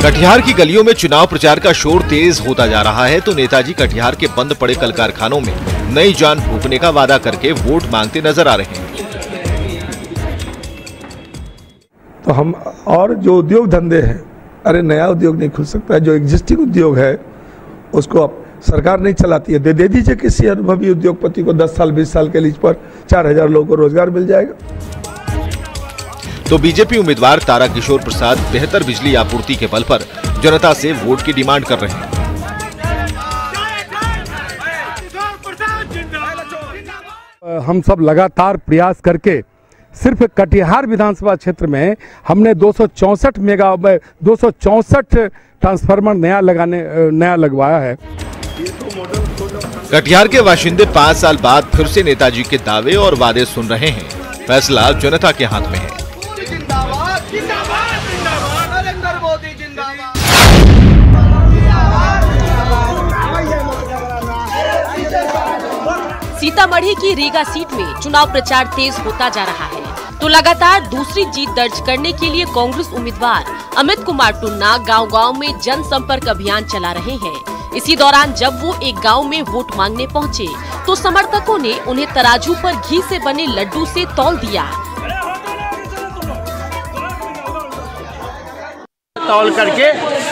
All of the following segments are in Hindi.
कटिहार की गलियों में चुनाव प्रचार का शोर तेज होता जा रहा है तो नेताजी कटिहार के बंद पड़े कल कारखानों में नई जान फूंकने का वादा करके वोट मांगते नजर आ रहे हैं। तो हम और जो उद्योग धंधे हैं, अरे नया उद्योग नहीं खुल सकता है, जो एग्जिस्टिंग उद्योग है उसको अब सरकार नहीं चलाती है, दे दीजिए किसी अनुभवी उद्योगपति को 10 साल 20 साल के लीज पर 4000 लोगों को रोजगार मिल जाएगा। तो बीजेपी उम्मीदवार तारा किशोर प्रसाद बेहतर बिजली आपूर्ति के बल पर जनता से वोट की डिमांड कर रहे हैं। हम सब लगातार प्रयास करके सिर्फ कटिहार विधानसभा क्षेत्र में हमने 264 ट्रांसफार्मर नया लगवाया है। कटिहार के बाशिंदे 5 साल बाद फिर से नेताजी के दावे और वादे सुन रहे हैं। फैसला जनता के हाथ में है। सीतामढ़ी की रीगा सीट में चुनाव प्रचार तेज होता जा रहा है तो लगातार दूसरी जीत दर्ज करने के लिए कांग्रेस उम्मीदवार अमित कुमार टुन्ना गांव-गांव में जनसंपर्क अभियान चला रहे हैं। इसी दौरान जब वो एक गांव में वोट मांगने पहुंचे तो समर्थकों ने उन्हें तराजू पर घी से बने लड्डू से तौल दिया। तौल करके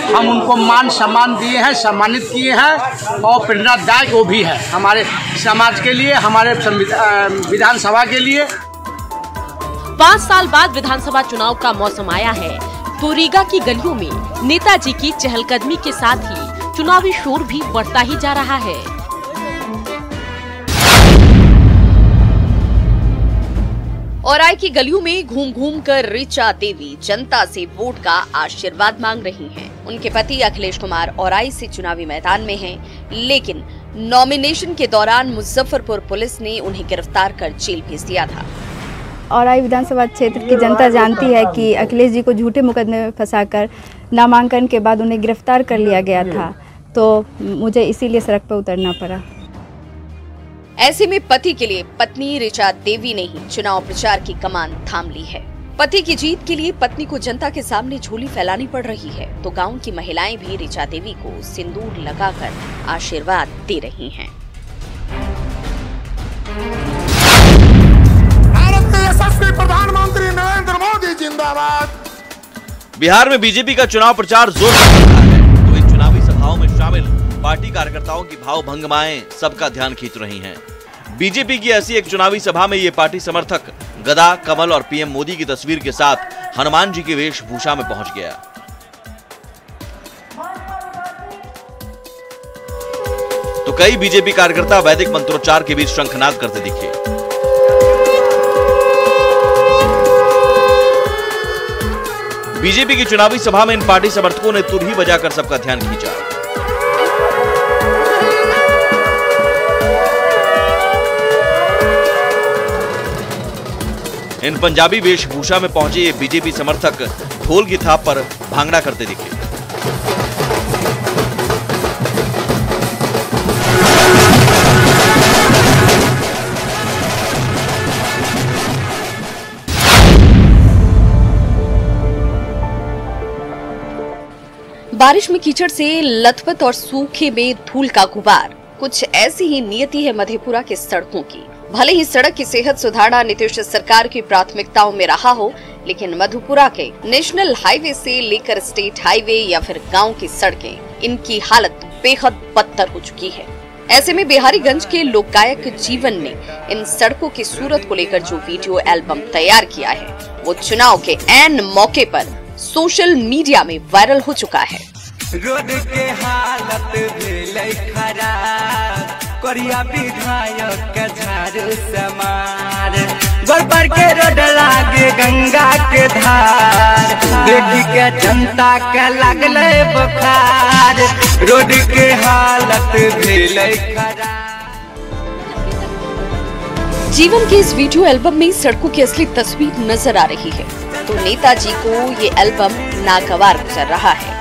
हम उनको मान सम्मान दिए हैं, सम्मानित किए हैं और प्रेरणादायक वो भी है हमारे समाज के लिए, हमारे विधानसभा के लिए। 5 साल बाद विधानसभा चुनाव का मौसम आया है तो रीगा की गलियों में नेताजी की चहलकदमी के साथ ही चुनावी शोर भी बढ़ता ही जा रहा है। औराई की गलियों में घूम कर ऋचा देवी जनता से वोट का आशीर्वाद मांग रही हैं। उनके पति अखिलेश कुमार औराई से चुनावी मैदान में हैं, लेकिन नॉमिनेशन के दौरान मुजफ्फरपुर पुलिस ने उन्हें गिरफ्तार कर जेल भेज दिया था। औराई विधानसभा क्षेत्र की जनता जानती है कि अखिलेश जी को झूठे मुकदमे में फंसाकर नामांकन के बाद उन्हें गिरफ्तार कर लिया गया था, तो मुझे इसीलिए सड़क पर उतरना पड़ा। ऐसे में पति के लिए पत्नी ऋचा देवी ने ही चुनाव प्रचार की कमान थाम ली है। पति की जीत के लिए पत्नी को जनता के सामने झोली फैलानी पड़ रही है तो गांव की महिलाएं भी ऋचा देवी को सिंदूर लगाकर आशीर्वाद दे रही हैं। भारत के यशस्वी प्रधानमंत्री नरेंद्र मोदी जिंदाबाद। बिहार में बीजेपी का चुनाव प्रचार जोर पकड़ रहा है तो इन चुनावी सभाओं में शामिल पार्टी कार्यकर्ताओं की भाव भंगमाएं सबका ध्यान खींच रही हैं। बीजेपी की ऐसी एक चुनावी सभा में ये पार्टी समर्थक गदा, कमल और पीएम मोदी की तस्वीर के साथ हनुमान जी की वेशभूषा में पहुंच गया। तो कई बीजेपी कार्यकर्ता वैदिक मंत्रोच्चार के बीच शंखनाद करते दिखे। बीजेपी की चुनावी सभा में इन पार्टी समर्थकों ने तुरही बजाकर सबका ध्यान खींचा। इन पंजाबी वेशभूषा में पहुंचे ये बीजेपी समर्थक ढोल की थाप पर भांगड़ा करते दिखे। बारिश में कीचड़ से लथपथ और सूखे में धूल का गुबार, कुछ ऐसी ही नियति है मधेपुरा के सड़कों की। भले ही सड़क की सेहत सुधारना नीतीश सरकार की प्राथमिकताओं में रहा हो, लेकिन मधेपुरा के नेशनल हाईवे से लेकर स्टेट हाईवे या फिर गांव की सड़कें, इनकी हालत बेहद बदतर हो चुकी है। ऐसे में बिहारीगंज के लोक गायक जीवन ने इन सड़कों की सूरत को लेकर जो वीडियो एल्बम तैयार किया है वो चुनाव के ऐन मौके पर सोशल मीडिया में वायरल हो चुका है। रोड के हालत भेलै खराब, करिया विधायक के झाड़ू समार, गोबर के रोड लागे गंगा के धार, देखी के जनता के लगले बुखार, रोड के हालत भेलै खराब। जीवन के इस वीडियो एल्बम में सड़कों की असली तस्वीर नजर आ रही है तो नेताजी को ये एल्बम नागवार गुजर रहा है।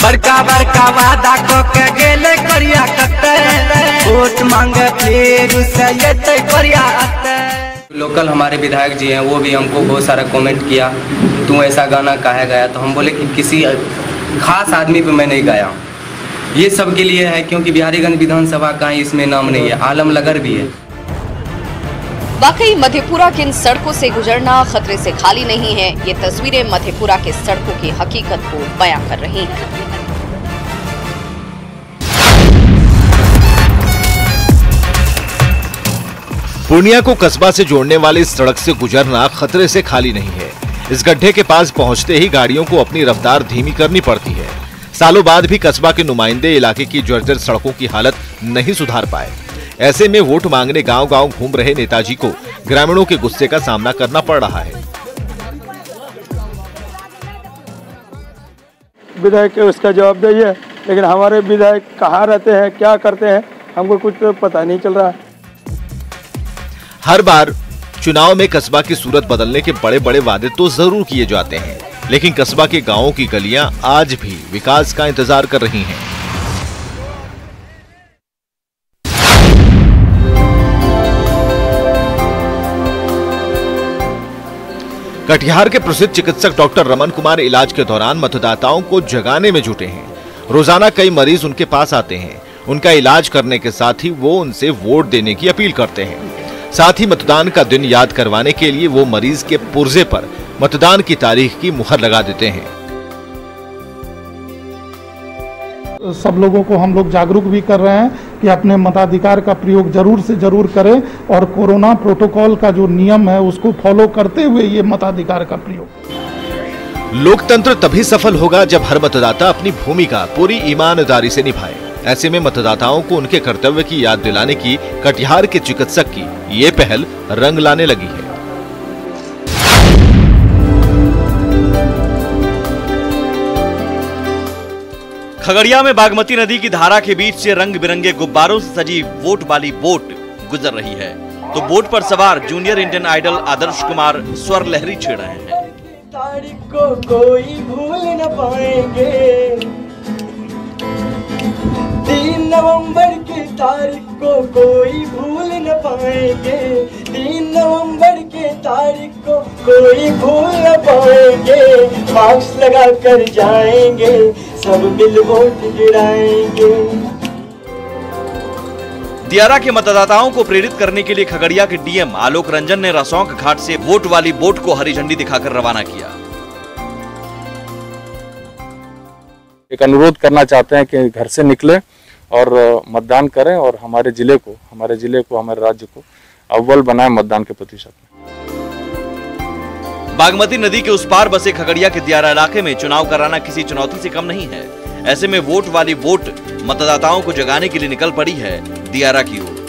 बड़का बड़का वादा को के गेले करिया कते, वोट मांगे फिर से येते करिया अते। लोग लोकल हमारे विधायक जी हैं, वो भी हमको बहुत सारा कमेंट किया, तू ऐसा गाना काहे गाया। तो हम बोले कि किसी खास आदमी पे मैं नहीं गाया हूँ, ये सब के लिए है, क्योंकि बिहारीगंज विधानसभा का ही इसमें नाम नहीं है, आलमनगर भी है। वाकई मधेपुरा की इन सड़कों से गुजरना खतरे से खाली नहीं है। ये तस्वीरें मधेपुरा के सड़कों की हकीकत को बयां कर रही हैं। पूर्णिया को कस्बा से जोड़ने वाली इस सड़क से गुजरना खतरे से खाली नहीं है। इस गड्ढे के पास पहुंचते ही गाड़ियों को अपनी रफ्तार धीमी करनी पड़ती है। सालों बाद भी कस्बा के नुमाइंदे इलाके की जर्जर सड़कों की हालत नहीं सुधार पाए। ऐसे में वोट मांगने गांव-गांव घूम रहे नेताजी को ग्रामीणों के गुस्से का सामना करना पड़ रहा है। विधायक उसका जवाब दीजिए, लेकिन हमारे विधायक कहाँ रहते हैं, क्या करते हैं, हमको कुछ तो पता नहीं चल रहा। हर बार चुनाव में कस्बा की सूरत बदलने के बड़े बड़े वादे तो जरूर किए जाते हैं, लेकिन कस्बा के गांवों की गलियां आज भी विकास का इंतजार कर रही हैं। कटिहार के प्रसिद्ध चिकित्सक डॉक्टर रमन कुमार इलाज के दौरान मतदाताओं को जगाने में जुटे हैं। रोजाना कई मरीज उनके पास आते हैं। उनका इलाज करने के साथ ही वो उनसे वोट देने की अपील करते हैं। साथ ही मतदान का दिन याद करवाने के लिए वो मरीज के पुर्जे पर मतदान की तारीख की मुहर लगा देते हैं। सब लोगों को हम लोग जागरूक भी कर रहे हैं कि अपने मताधिकार का प्रयोग जरूर से जरूर करें और कोरोना प्रोटोकॉल का जो नियम है उसको फॉलो करते हुए ये मताधिकार का प्रयोग। लोकतंत्र तभी सफल होगा जब हर मतदाता अपनी भूमिका पूरी ईमानदारी से निभाए। ऐसे में मतदाताओं को उनके कर्तव्य की याद दिलाने की कटिहार के चिकित्सक की ये पहल रंग लाने लगी है। खगड़िया में बागमती नदी की धारा के बीच से रंग बिरंगे गुब्बारों से सजी वोट वाली बोट गुजर रही है, तो बोट पर सवार junior Indian idol Adarsh Kumar स्वर लहरी छेड़ रहे हैं। तारीख को कोई भूल न पाएंगे, 3 नवंबर की तारीख को कोई भूल न पाएंगे, 3 नवंबर की तारीख को कोई भूल न पाएंगे, मास्क लगा कर जाएंगे, सब मिल वोट गिराएंगे। दियारा के मतदाताओं को प्रेरित करने के लिए खगड़िया के डीएम आलोक रंजन ने रसौंक घाट से वोट वाली बोट को हरी झंडी दिखाकर रवाना किया। एक अनुरोध करना चाहते हैं कि घर से निकले और मतदान करें और हमारे जिले को, हमारे राज्य को अव्वल बनाए मतदान के प्रतिशत में। बागमती नदी के उस पार बसे खगड़िया के दियारा इलाके में चुनाव कराना किसी चुनौती से कम नहीं है। ऐसे में वोट वाली बोट मतदाताओं को जगाने के लिए निकल पड़ी है दियारा की ओर।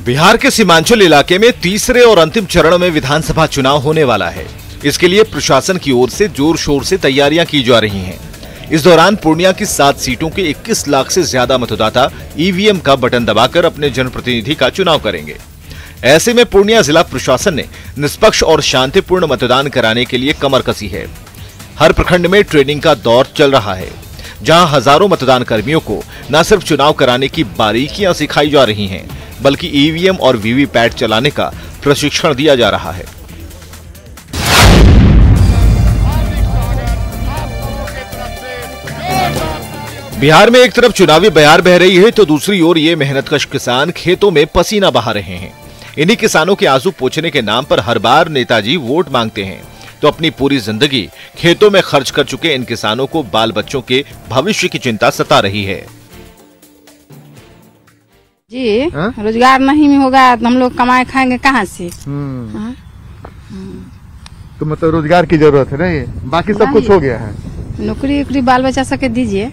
बिहार के सीमांचल इलाके में तीसरे और अंतिम चरण में विधानसभा चुनाव होने वाला है। इसके लिए प्रशासन की ओर से जोर शोर से तैयारियां की जा रही हैं। इस दौरान पूर्णिया की 7 सीटों के 21 लाख से ज्यादा मतदाता ईवीएम का बटन दबाकर अपने जनप्रतिनिधि का चुनाव करेंगे। ऐसे में पूर्णिया जिला प्रशासन ने निष्पक्ष और शांतिपूर्ण मतदान कराने के लिए कमर कसी है। हर प्रखंड में ट्रेनिंग का दौर चल रहा है, जहां हजारों मतदान कर्मियों को न सिर्फ चुनाव कराने की बारीकियां सिखाई जा रही हैं, बल्कि ईवीएम और वीवीपैट चलाने का प्रशिक्षण दिया जा रहा है। बिहार में एक तरफ चुनावी बयार बह रही है, तो दूसरी ओर ये मेहनतकश किसान खेतों में पसीना बहा रहे हैं। इन्हीं किसानों के आंसू पोंछने के नाम पर हर बार नेताजी वोट मांगते हैं, तो अपनी पूरी जिंदगी खेतों में खर्च कर चुके इन किसानों को बाल बच्चों के भविष्य की चिंता सता रही है। जी रोजगार नहीं होगा तो हम लोग कमाए खाएंगे कहाँ से? तो मतलब रोजगार की जरूरत है ना, ये बाकी सब कुछ हो गया है। नौकरी उकरी बाल बच्चा सबके दीजिए।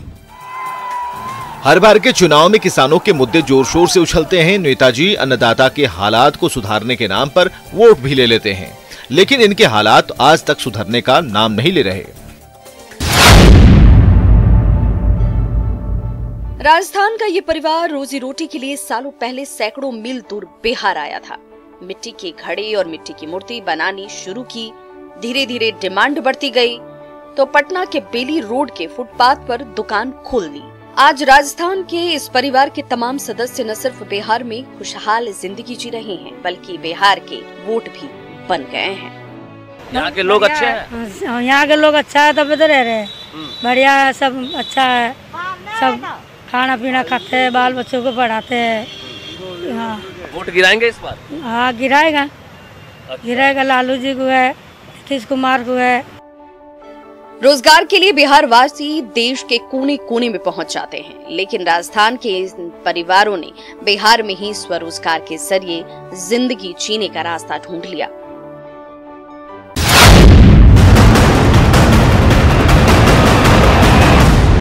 हर बार के चुनाव में किसानों के मुद्दे जोर शोर से उछलते हैं। नेताजी अन्नदाता के हालात को सुधारने के नाम पर वोट भी ले लेते हैं, लेकिन इनके हालात आज तक सुधरने का नाम नहीं ले रहे। राजस्थान का ये परिवार रोजी रोटी के लिए सालों पहले सैकड़ों मील दूर बिहार आया था। मिट्टी के घड़े और मिट्टी की मूर्ति बनानी शुरू की। धीरे धीरे डिमांड बढ़ती गई तो पटना के बेली रोड के फुटपाथ पर दुकान खोल दी। आज राजस्थान के इस परिवार के तमाम सदस्य न सिर्फ बिहार में खुशहाल जिंदगी जी रहे हैं, बल्कि बिहार के वोट भी बन गए हैं। यहाँ के लोग अच्छे हैं। यहाँ के लोग अच्छा है, तब इधर रह रहे हैं, बढ़िया है, सब अच्छा है, सब खाना पीना खाते हैं, बाल बच्चों को पढ़ाते हैं। हाँ, वोट गिराएंगे इस बार? हाँ गिराएगा, गिराएगा। लालू जी को है, नीतीश कुमार को है। रोजगार के लिए बिहार वासी देश के कोने कोने में पहुंच जाते हैं, लेकिन राजस्थान के परिवारों ने बिहार में ही स्वरोजगार के जरिए जिंदगी जीने का रास्ता ढूंढ लिया।